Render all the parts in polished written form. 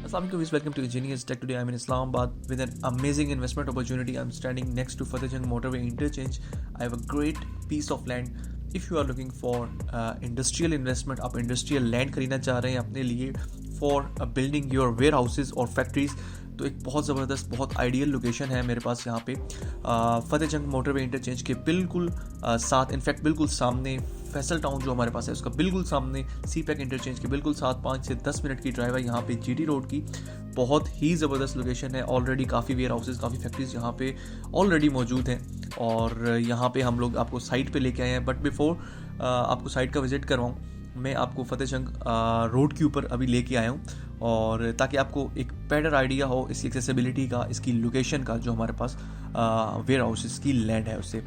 Assalamualaikum, welcome to Genius Tech. Today I'm in Islamabad with an amazing investment opportunity. I'm standing next to Fateh Jang Motorway Interchange. I have a great piece of land. If you are looking for industrial investment, आप industrial land खरीदना चाह रहे हैं अपने लिए for building your warehouses और factories, तो एक बहुत ज़बरदस्त, बहुत आइडियल लोकेशन है मेरे पास यहाँ पे फतेह जंग मोटरवे इंटरचेंज के बिल्कुल साथ, इनफैक्ट बिल्कुल सामने फैसल टाउन जो हमारे पास है उसका बिल्कुल सामने, सी पैक इंटरचेंज के बिल्कुल साथ 5 से 10 मिनट की ड्राइव है यहाँ पे जीटी रोड की। बहुत ही ज़बरदस्त लोकेशन है। ऑलरेडी काफ़ी वेयर हाउसेज़, काफ़ी फैक्ट्रीज यहाँ पे ऑलरेडी मौजूद हैं और यहाँ पे हम लोग आपको साइट पे लेके आए हैं। बट बिफोर आपको साइट का विज़िट करवाऊँ, मैं आपको फतेह जंग रोड के ऊपर अभी लेके आया हूँ और ताकि आपको एक बेटर आइडिया हो इसकी एक्सेसिबिलिटी का, इसकी लोकेशन का, जो हमारे पास वेयर हाउसेस की लैंड है उससे।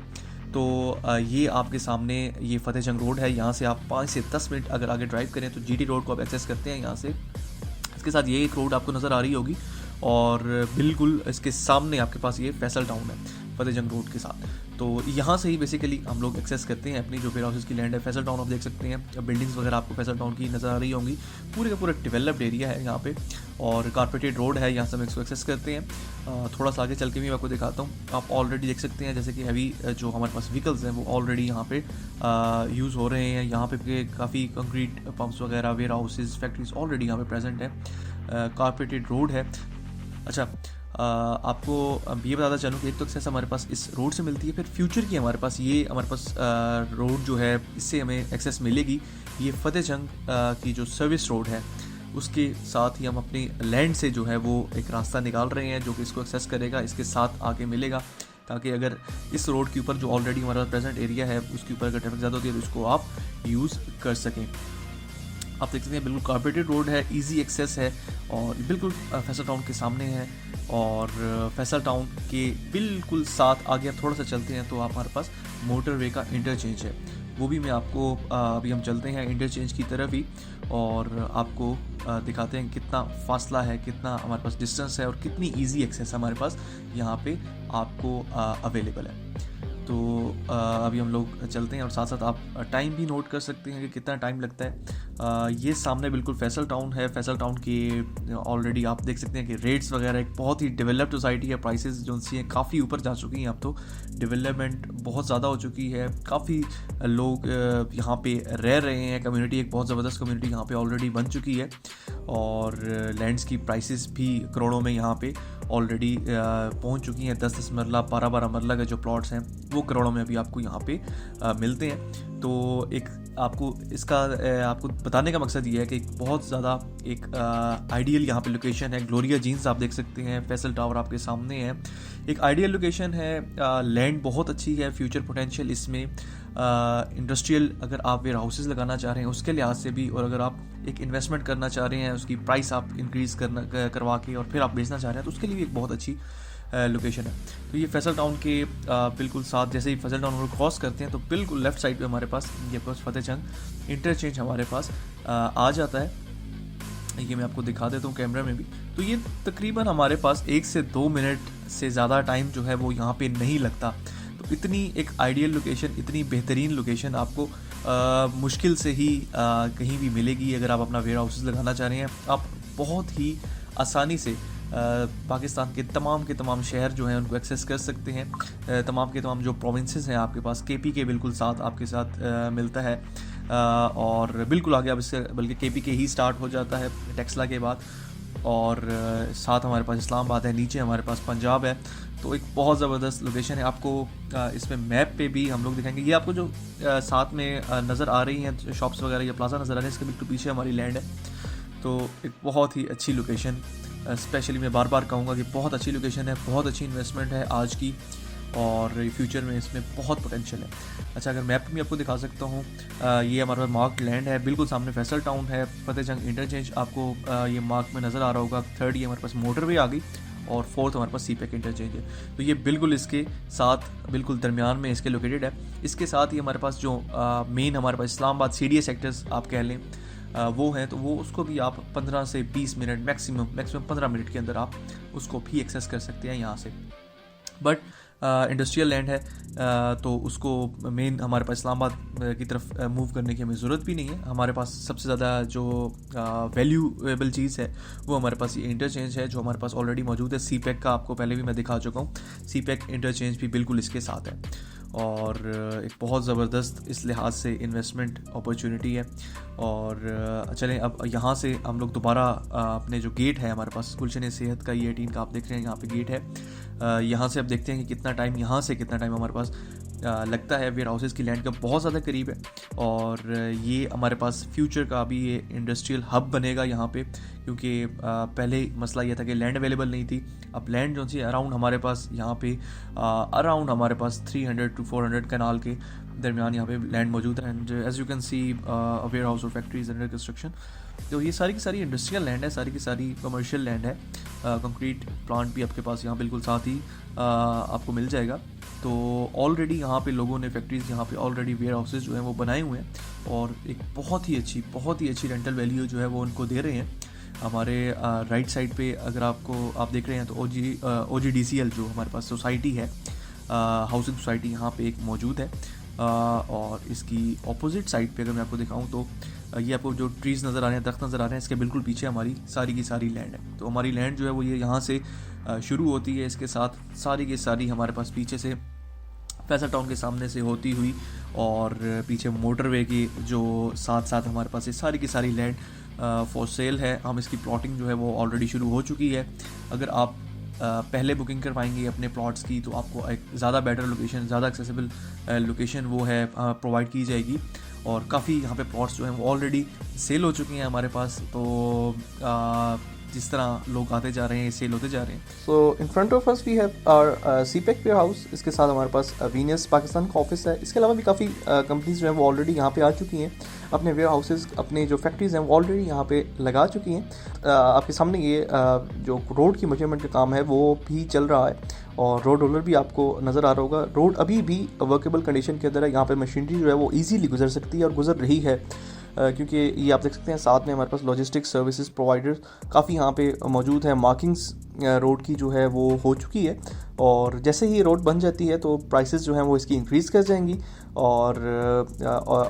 तो ये आपके सामने ये फतेह जंग रोड है। यहाँ से आप 5 से 10 मिनट अगर आगे ड्राइव करें तो जीटी रोड को आप एक्सेस करते हैं यहाँ से। इसके साथ ये एक रोड आपको नज़र आ रही होगी और बिल्कुल इसके सामने आपके पास ये फैसल टाउन है फतेह जंग रोड के साथ। तो यहाँ से ही बेसिकली हम लोग एक्सेस करते हैं अपनी जो वेयर हाउसेस की लैंड है। फैसल टाउन आप देख सकते हैं, बिल्डिंग्स वगैरह आपको फैसल टाउन की नज़र आ रही होंगी। पूरे का पूरा डेवलप्ड एरिया है यहाँ पे और कारपेटेड रोड है। यहाँ से हम इसको एक्सेस करते हैं। थोड़ा सा आगे चल के भी मैं आपको दिखाता हूँ। आप ऑलरेडी देख सकते हैं जैसे कि हैवी जो हमारे पास व्हीकल्स हैं वो ऑलरेडी यहाँ पे यूज़ हो रहे हैं। यहाँ पे काफ़ी कंक्रीट पम्प्स वगैरह, वेयर हाउसेज, फैक्ट्रीज ऑलरेडी यहाँ पे प्रेजेंट है। कारपेटेड रोड है। अच्छा, आपको ये बताता चलूँ कि एक तो एक्सेस हमारे पास इस रोड से मिलती है, फिर फ्यूचर की हमारे पास रोड जो है इससे हमें एक्सेस मिलेगी। ये फतेह जंग की जो सर्विस रोड है उसके साथ ही हम अपनी लैंड से जो है वो एक रास्ता निकाल रहे हैं जो कि इसको एक्सेस करेगा, इसके साथ आके मिलेगा, ताकि अगर इस रोड के ऊपर जो ऑलरेडी हमारा प्रेजेंट एरिया है उसके ऊपर अगर ट्रैफिक ज़्यादा होती है तो उसको आप यूज़ कर सकें। आप देख सकते हैं बिल्कुल कारपेटेड रोड है, इजी एक्सेस है और बिल्कुल फैसल टाउन के सामने है। और फैसल टाउन के बिल्कुल साथ आगे आप थोड़ा सा चलते हैं तो हमारे पास मोटरवे का इंटरचेंज है। वो भी मैं आपको अभी हम चलते हैं इंटरचेंज की तरफ ही और आपको दिखाते हैं कितना फासला है, कितना हमारे पास डिस्टेंस है और कितनी इजी एक्सेस हमारे पास यहाँ पे आपको अवेलेबल है। तो अभी हम लोग चलते हैं और साथ साथ आप टाइम भी नोट कर सकते हैं कि कितना टाइम लगता है। ये सामने बिल्कुल फैसल टाउन है। फैसल टाउन के ऑलरेडी आप देख सकते हैं कि रेट्स वगैरह, एक बहुत ही डेवलप्ड सोसाइटी है। प्राइसेस जो सी हैं काफ़ी ऊपर जा चुकी हैं अब तो, डेवलपमेंट बहुत ज़्यादा हो चुकी है। काफ़ी लोग यहाँ पे रह रहे हैं। कम्युनिटी, एक बहुत ज़बरदस्त कम्युनिटी यहाँ पे ऑलरेडी बन चुकी है और लैंड्स की प्राइसेस भी करोड़ों में यहाँ पे ऑलरेडी पहुँच चुकी हैं। 10-10 मरला, 12-12 मरला के जो प्लॉट्स हैं वो करोड़ों में अभी आपको यहाँ पे मिलते हैं। तो एक आपको बताने का मकसद ये है कि बहुत ज़्यादा एक आइडियल यहाँ पे लोकेशन है। ग्लोरिया जीन्स आप देख सकते हैं, फैसल टावर आपके सामने है। एक आइडियल लोकेशन है। लैंड बहुत अच्छी है, फ्यूचर पोटेंशियल इसमें इंडस्ट्रियल, अगर आप वेयर हाउसेज लगाना चाह रहे हैं उसके लिहाज से भी, और अगर आप एक इन्वेस्टमेंट करना चाह रहे हैं, उसकी प्राइस आप इंक्रीज़ करवा के और फिर आप बेचना चाह रहे हैं तो उसके लिए भी एक बहुत अच्छी लोकेशन है। तो ये फैसल टाउन के बिल्कुल साथ, जैसे ही फैसल टाउन को क्रॉस करते हैं तो बिल्कुल लेफ़्ट साइड पे हमारे पास ये फतेह जंग इंटरचेंज हमारे पास आ जाता है। ये मैं आपको दिखा देता हूँ कैमरा में भी। तो ये तकरीबन हमारे पास 1 से 2 मिनट से ज़्यादा टाइम जो है वो यहाँ पे नहीं लगता। तो इतनी एक आइडियल लोकेशन, इतनी बेहतरीन लोकेशन आपको मुश्किल से ही कहीं भी मिलेगी। अगर आप अपना वेयर हाउसेस लगाना चाह रहे हैं, आप बहुत ही आसानी से पाकिस्तान के तमाम शहर जो हैं उनको एक्सेस कर सकते हैं। तमाम जो प्रोविंसेस हैं आपके पास, केपी के बिल्कुल साथ आपके साथ मिलता है और बिल्कुल आगे आप इससे बल्कि केपी के ही स्टार्ट हो जाता है टेक्सला के बाद। और साथ हमारे पास इस्लामाबाद है, नीचे हमारे पास पंजाब है। तो एक बहुत ज़बरदस्त लोकेशन है। आपको इसमें मैप पे भी हम लोग दिखाएंगे। ये आपको जो साथ में नज़र आ रही हैं शॉप्स वगैरह या प्लाजा नज़र आ रहे हैं, इसके बिल्कुल पीछे हमारी लैंड है। तो एक बहुत ही अच्छी लोकेशन, स्पेशली मैं बार बार कहूँगा कि बहुत अच्छी लोकेशन है, बहुत अच्छी इन्वेस्टमेंट है आज की और फ्यूचर में इसमें बहुत पोटेंशियल है। अच्छा, अगर मैप में आपको दिखा सकता हूँ, ये हमारे पास मार्क लैंड है। बिल्कुल सामने फैसल टाउन है, फतेह जंग इंटरचेंज आपको ये मार्क में नज़र आ रहा होगा। 3rd ये हमारे पास मोटरवे आ गई और 4th हमारे पास सी पैक इंटरचेंज है। तो ये बिल्कुल इसके साथ बिल्कुल दरमियान में इसके लोकेटेड है। इसके साथ ही हमारे पास जो मेन हमारे पास इस्लामाबाद CDA सेक्टर्स आप कह लें वो हैं, तो वो उसको भी आप 15 से 20 मिनट मैक्सिमम 15 मिनट के अंदर आप उसको भी एक्सेस कर सकते हैं यहाँ से। बट इंडस्ट्रियल लैंड है, तो उसको मेन हमारे पास इस्लामाबाद की तरफ मूव करने की हमें ज़रूरत भी नहीं है। हमारे पास सबसे ज़्यादा जो वैल्यूएबल चीज़ है वो हमारे पास ये इंटरचेंज है, जो हमारे पास ऑलरेडी मौजूद है। CPEC का आपको पहले भी मैं दिखा चुका हूँ, CPEC इंटरचेंज भी बिल्कुल इसके साथ है, और एक बहुत ज़बरदस्त इस लिहाज से इन्वेस्टमेंट अपॉर्चुनिटी है। और चलें अब यहाँ से हम लोग दोबारा अपने जो गेट है हमारे पास गुलशन सेहत का E18 का, आप देख रहे हैं यहाँ पे गेट है। यहाँ से अब देखते हैं कि कितना टाइम यहाँ से कितना टाइम हमारे पास लगता है। वेयर हाउसेज़ की लैंड का बहुत ज़्यादा करीब है, और ये हमारे पास फ्यूचर का भी ये इंडस्ट्रियल हब बनेगा यहाँ पे, क्योंकि पहले मसला ये था कि लैंड अवेलेबल नहीं थी। अब लैंड जो सी अराउंड हमारे पास यहाँ पे अराउंड हमारे पास 300 to 400 कनाल के दरमियान यहाँ पे लैंड मौजूद है। And as you can see warehouse और फैक्ट्रीज अंडर कंस्ट्रक्शन। तो ये सारी की सारी इंडस्ट्रियल लैंड है, सारी की सारी कमर्शियल लैंड है। कंक्रीट प्लांट भी आपके पास यहाँ बिल्कुल साथ ही आपको मिल जाएगा। तो ऑलरेडी यहाँ पे लोगों ने फैक्ट्रीज यहाँ पे ऑलरेडी वेयर हाउसेज जो हैं वो बनाए हुए हैं, और एक बहुत ही अच्छी रेंटल वैल्यू जो है वो उनको दे रहे हैं। हमारे राइट साइड पे अगर आप देख रहे हैं तो OGDCL जो हमारे पास सोसाइटी है, हाउसिंग सोसाइटी यहाँ पे एक मौजूद है। और इसकी ऑपोजिट साइड पे अगर मैं आपको दिखाऊं तो ये आपको जो ट्रीज़ नज़र आ रहे हैं, दरख्त नज़र आ रहे हैं, इसके बिल्कुल पीछे हमारी सारी की सारी लैंड है। तो हमारी लैंड जो है वो ये यहाँ से शुरू होती है, इसके साथ सारी की सारी हमारे पास पीछे से फैसल टाउन के सामने से होती हुई, और पीछे मोटरवे की जो साथ साथ हमारे पास ये सारी की सारी लैंड फॉर सेल है। हम इसकी प्लॉटिंग जो है वो ऑलरेडी शुरू हो चुकी है। अगर आप पहले बुकिंग करवाएंगे अपने प्लॉट्स की तो आपको एक ज़्यादा बेटर लोकेशन, ज़्यादा एक्सेसिबल लोकेशन वो है प्रोवाइड की जाएगी। और काफ़ी यहाँ पे प्लॉट्स जो हैं वो ऑलरेडी सेल हो चुके हैं हमारे पास। तो जिस तरह लोग आते जा रहे हैं, सेल होते जा रहे हैं। So in front of us we have our CPEC warehouse. इसके साथ हमारे पास वीनस पाकिस्तान का ऑफिस है। इसके अलावा भी काफ़ी कंपनीज जो हैं वो ऑलरेडी यहाँ पे आ चुकी हैं, अपने वेयर हाउसेज, अपने जो फैक्ट्रीज़ हैं वो ऑलरेडी यहाँ पे लगा चुकी हैं। आपके सामने ये जो रोड की मेजरमेंट का काम है वो भी चल रहा है, और रोड रोलर भी आपको नज़र आ रहा होगा। रोड अभी भी वर्केबल कंडीशन के अंदर है। यहाँ पे मशीनरी जो है वो ईजीली गुजर सकती है और गुजर रही है, क्योंकि ये आप देख सकते हैं साथ में हमारे पास लॉजिस्टिक्स सर्विसेज प्रोवाइडर काफ़ी यहाँ पे मौजूद है। मार्किंग्स रोड की जो है वो हो चुकी है, और जैसे ही रोड बन जाती है तो प्राइसेस जो हैं वो इसकी इंक्रीज़ कर जाएंगी। और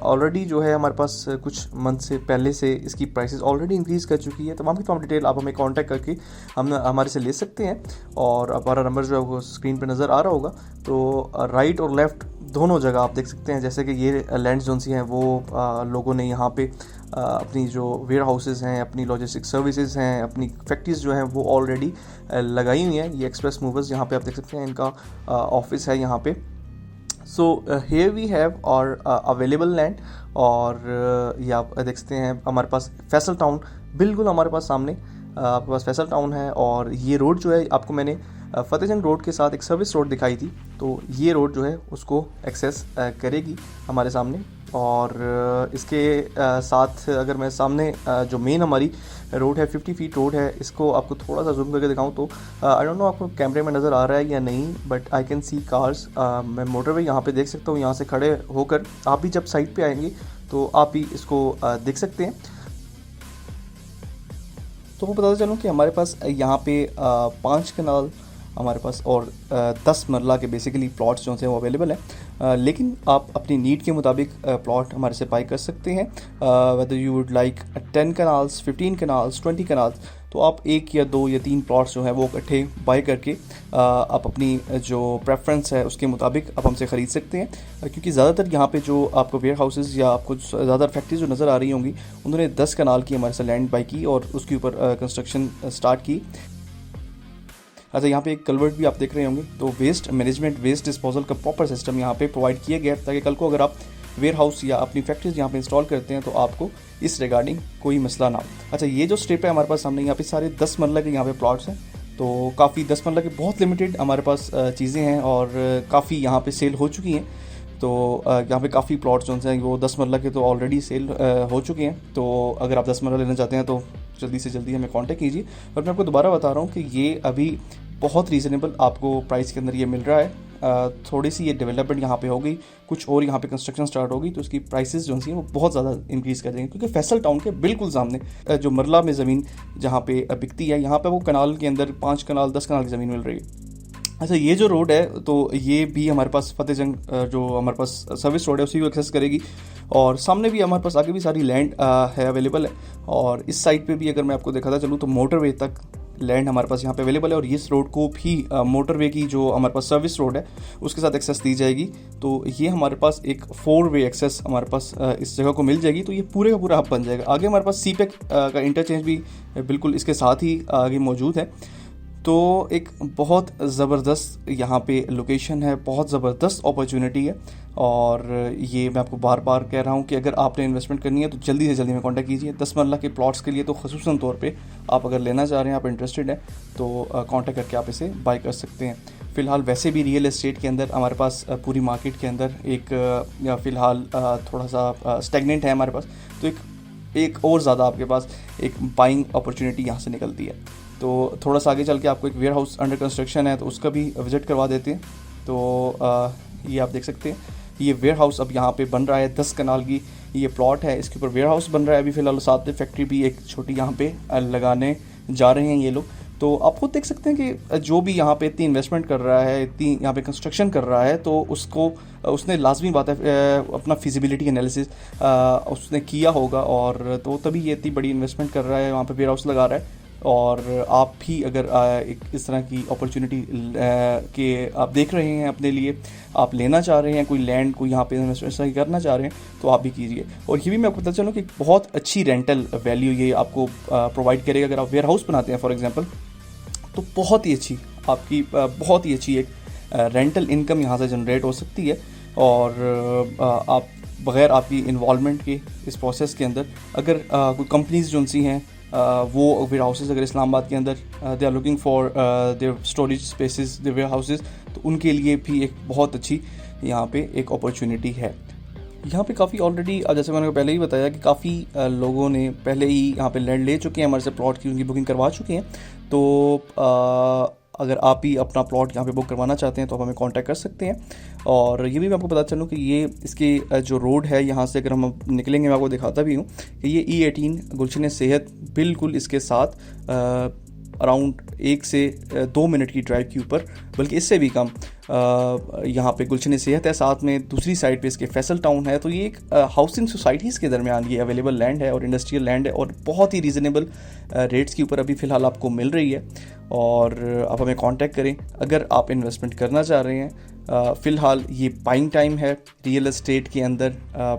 ऑलरेडी जो है हमारे पास कुछ मंथ से पहले से इसकी प्राइसेस ऑलरेडी इंक्रीज़ कर चुकी है। तमाम की तमाम डिटेल आप हमें कांटेक्ट करके हम हमारे से ले सकते हैं, और हमारा नंबर जो है वो स्क्रीन पे नज़र आ रहा होगा। तो राइट और लेफ़्ट दोनों जगह आप देख सकते हैं, जैसे कि ये लैंड जोन सी हैं वो लोगों ने यहाँ पे अपनी जो वेयर हाउसेज़ हैं, अपनी लॉजिस्टिक सर्विसेज हैं, अपनी फैक्ट्रीज़ जो हैं वो ऑलरेडी लगाई हुई हैं। ये एक्सप्रेस मूवर्स यहाँ पे आप देख सकते हैं, इनका ऑफिस है यहाँ पे। सो हेयर वी हैव और अवेलेबल लैंड, और ये आप देख सकते हैं हमारे पास फैसल टाउन बिल्कुल हमारे पास सामने आपके पास फैसल टाउन है। और ये रोड जो है आपको मैंने फतेहजंग रोड के साथ एक सर्विस रोड दिखाई थी, तो ये रोड जो है उसको एक्सेस करेगी हमारे सामने। और इसके साथ अगर मैं सामने जो मेन हमारी रोड है 50 फीट रोड है, इसको आपको थोड़ा सा जूम करके दिखाऊं तो आई डोंट नो आपको कैमरे में नज़र आ रहा है या नहीं, but I can C cars. मैं मोटरवे यहाँ पे देख सकता हूँ। यहाँ से खड़े होकर आप भी जब साइड पे आएंगे तो आप भी इसको देख सकते हैं। तो मैं बताता चलूँ कि हमारे पास यहाँ पे 5 कनाल हमारे पास और 10 मरला के बेसिकली प्लॉट्स जो हैं वो अवेलेबल हैं, लेकिन आप अपनी नीड के मुताबिक प्लॉट हमारे से बाई कर सकते हैं। Whether you would like 10 canals, 15 canals, 20 canals, तो आप 1 या 2 या 3 प्लॉट्स जो हैं वो इकट्ठे बाई करके आप अपनी जो प्रेफरेंस है उसके मुताबिक आप हमसे ख़रीद सकते हैं। क्योंकि ज़्यादातर यहाँ पे जो आपको वेयर हाउसेज़ या आपको ज़्यादा फैक्ट्रीज जो नज़र आ रही होंगी, उन्होंने 10 कनाल की हमारे से लैंड बाई की और उसके ऊपर कंस्ट्रक्शन स्टार्ट की। अच्छा, यहाँ पे एक कल्वर्ट भी आप देख रहे होंगे, तो वेस्ट मैनेजमेंट, वेस्ट डिस्पोजल का प्रॉपर सिस्टम यहाँ पे प्रोवाइड किया गया है, ताकि कल को अगर आप वेयर हाउस या अपनी फैक्ट्रीज यहाँ पे इंस्टॉल करते हैं तो आपको इस रिगार्डिंग कोई मसला ना हो। अच्छा, ये जो स्ट्रिप है हमारे पास सामने, यहाँ पे सारे 10 मरला के यहाँ पे प्लॉट्स हैं, तो काफ़ी 10 मरला के बहुत लिमिटेड हमारे पास चीज़ें हैं, और काफ़ी यहाँ पे सेल हो चुकी हैं। तो यहाँ पे काफ़ी प्लॉट्स जो हैं वो 10 मरला के तो ऑलरेडी सेल हो चुके हैं। तो अगर आप 10 मरला लेना चाहते हैं तो जल्दी से जल्दी हमें कांटेक्ट कीजिए। और मैं आपको दोबारा बता रहा हूँ कि ये अभी बहुत रीज़नेबल आपको प्राइस के अंदर ये मिल रहा है। थोड़ी सी ये डेवलपमेंट यहाँ पे हो गई, कुछ और यहाँ पे कंस्ट्रक्शन स्टार्ट होगी, तो इसकी प्राइसेस जो हैं वो बहुत ज़्यादा इंक्रीज़ कर देंगे। क्योंकि फैसल टाउन के बिल्कुल सामने जो मरला में ज़मीन जहाँ पे बिकती है, यहाँ पे वो कनाल के अंदर 5 कनाल 10 कनाल की ज़मीन मिल रही है। अच्छा, ये जो रोड है तो ये भी हमारे पास फतेहजंग जो हमारे पास सर्विस रोड है उसी को एक्सेस करेगी, और सामने भी हमारे पास आगे भी सारी लैंड है अवेलेबल है। और इस साइड पे भी अगर मैं आपको दिखाता चलूँ तो मोटरवे तक लैंड हमारे पास यहाँ पे अवेलेबल है, और इस रोड को भी मोटरवे की जो हमारे पास सर्विस रोड है उसके साथ एक्सेस दी जाएगी। तो ये हमारे पास एक 4-वे एक्सेस हमारे पास इस जगह को मिल जाएगी। तो ये पूरे का पूरा हब बन जाएगा। आगे हमारे पास सीपेक का इंटरचेंज भी बिल्कुल इसके साथ ही आगे मौजूद है। तो एक बहुत ज़बरदस्त यहाँ पे लोकेशन है, बहुत ज़बरदस्त अपॉर्चुनिटी है। और ये मैं आपको बार बार कह रहा हूँ कि अगर आपने इन्वेस्टमेंट करनी है तो जल्दी से जल्दी में कांटेक्ट कीजिए। 10 मरला के प्लॉट्स के लिए तो खसूसन तौर पे आप अगर लेना चाह रहे हैं, आप इंटरेस्टेड हैं, तो कांटेक्ट करके आप इसे बाय कर सकते हैं। फ़िलहाल वैसे भी रियल एस्टेट के अंदर हमारे पास पूरी मार्केट के अंदर एक फ़िलहाल थोड़ा सा स्टेगनेंट है हमारे पास, तो एक और ज़्यादा आपके पास एक बाइंग अपॉर्चुनिटी यहाँ से निकलती है। तो थोड़ा सा आगे चल के आपको एक वेयर हाउस अंडर कंस्ट्रक्शन है तो उसका भी विज़िट करवा देते हैं। तो ये आप देख सकते हैं, ये वेयर हाउस अब यहाँ पे बन रहा है। 10 कनाल की ये प्लॉट है, इसके ऊपर वेयर हाउस बन रहा है अभी फ़िलहाल। साथ में फैक्ट्री भी एक छोटी यहाँ पे लगाने जा रहे हैं ये लोग। तो आप खुद देख सकते हैं कि जो भी यहाँ पे इतनी इन्वेस्टमेंट कर रहा है, इतनी यहाँ पे कंस्ट्रक्शन कर रहा है, तो उसने लाजमी बात है अपना फिजिबिलिटी एनालिसिस उसने किया होगा, और तो तभी ये इतनी बड़ी इन्वेस्टमेंट कर रहा है, वहाँ पे वेयर हाउस लगा रहा है। और आप भी अगर एक इस तरह की अपॉर्चुनिटी के आप देख रहे हैं अपने लिए, आप लेना चाह रहे हैं कोई लैंड, कोई यहाँ पे इन्वेस्टमेंट करना चाह रहे हैं, तो आप भी कीजिए। और ये भी मैं आपको पता चलूँ कि बहुत अच्छी रेंटल वैल्यू ये आपको प्रोवाइड करेगा। अगर आप वेयर हाउस बनाते हैं फॉर एग्जांपल, तो बहुत ही अच्छी आपकी बहुत ही अच्छी एक रेंटल इनकम यहाँ से जनरेट हो सकती है। और आप बग़ैर आपकी इन्वॉल्वमेंट के इस प्रोसेस के अंदर अगर कोई कंपनीज जो सी हैं वो वेयर हाउसेस अगर इस्लामाबाद के अंदर they are looking for their storage spaces, their warehouses, तो उनके लिए भी एक बहुत अच्छी यहाँ पे एक अपॉर्चुनिटी है। यहाँ पे काफ़ी ऑलरेडी जैसे मैंने पहले ही बताया कि काफ़ी लोगों ने पहले ही यहाँ पे लैंड ले चुके हैं हमारे से, प्लॉट की उनकी बुकिंग करवा चुके हैं। तो अगर आप ही अपना प्लॉट यहाँ पे बुक करवाना चाहते हैं तो आप हमें कांटेक्ट कर सकते हैं। और ये भी मैं आपको बता चलूँ कि ये इसकी जो रोड है यहाँ से अगर हम निकलेंगे, मैं आपको दिखाता भी हूँ कि ये E18 गुलशन सेहत बिल्कुल इसके साथ अराउंड 1 से 2 मिनट की ड्राइव के ऊपर, बल्कि इससे भी कम यहाँ पे गुलशन सेहत है। साथ में दूसरी साइड पे इसके फैसल टाउन है। तो ये एक हाउसिंग सोसाइटीज़ के दरमियान ये अवेलेबल लैंड है और इंडस्ट्रियल लैंड है, और बहुत ही रीज़नेबल रेट्स के ऊपर अभी फ़िलहाल आपको मिल रही है। और आप हमें कांटेक्ट करें अगर आप इन्वेस्टमेंट करना चाह रहे हैं। फ़िलहाल ये बाइंग टाइम है रियल एस्टेट के अंदर,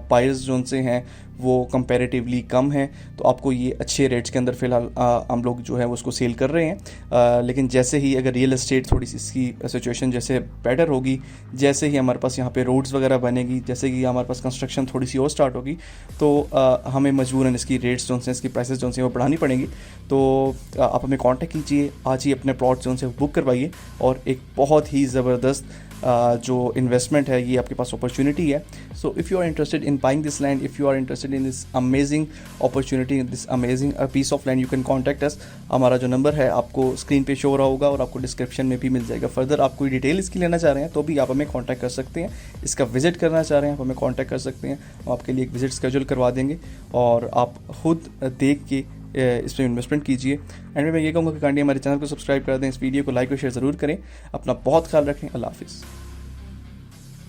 बायर्स जो उनसे हैं वो कंपैरेटिवली कम हैं, तो आपको ये अच्छे रेट्स के अंदर फ़िलहाल हम लोग जो है वो उसको सेल कर रहे हैं। लेकिन जैसे ही अगर रियल एस्टेट थोड़ी सी इसकी सिचुएशन जैसे बेटर होगी, जैसे ही हमारे पास यहाँ पे रोड्स वगैरह बनेगी, जैसे कि हमारे पास कंस्ट्रक्शन थोड़ी सी और स्टार्ट होगी, तो हमें मजबूरन इसकी रेट्स जो हैं, इसकी प्राइसेस जो हैं वो बढ़ानी पड़ेंगी। तो आप हमें कांटेक्ट कीजिए, आज ही अपने प्लॉट जो हैं बुक करवाइए, और एक बहुत ही ज़बरदस्त जो इन्वेस्टमेंट है ये आपके पास अपॉर्चुनिटी है। So if you are interested in buying this land, if you are interested in this amazing opportunity, this amazing piece of land, you can contact us. हमारा जो नंबर है आपको स्क्रीन पे शो हो रहा होगा और आपको डिस्क्रिप्शन में भी मिल जाएगा। फर्दर आप कोई डिटेल इसकी लेना चाह रहे हैं तो भी आप हमें कॉन्टैक्ट कर सकते हैं। इसका विजिट करना चाह रहे हैं आप हमें कॉन्टैक्ट कर सकते हैं, हम आपके लिए एक विजिट स्केड्यूल करवा देंगे और आप खुद देख के इसमें इन्वेस्टमेंट कीजिए। एंड मैं ये कहूँगा कि काइंडली हमारे चैनल को सब्सक्राइब कर दें, इस वीडियो को लाइक और शेयर ज़रूर करें। अपना बहुत ख्याल रखें। अल्लाह हाफिज़।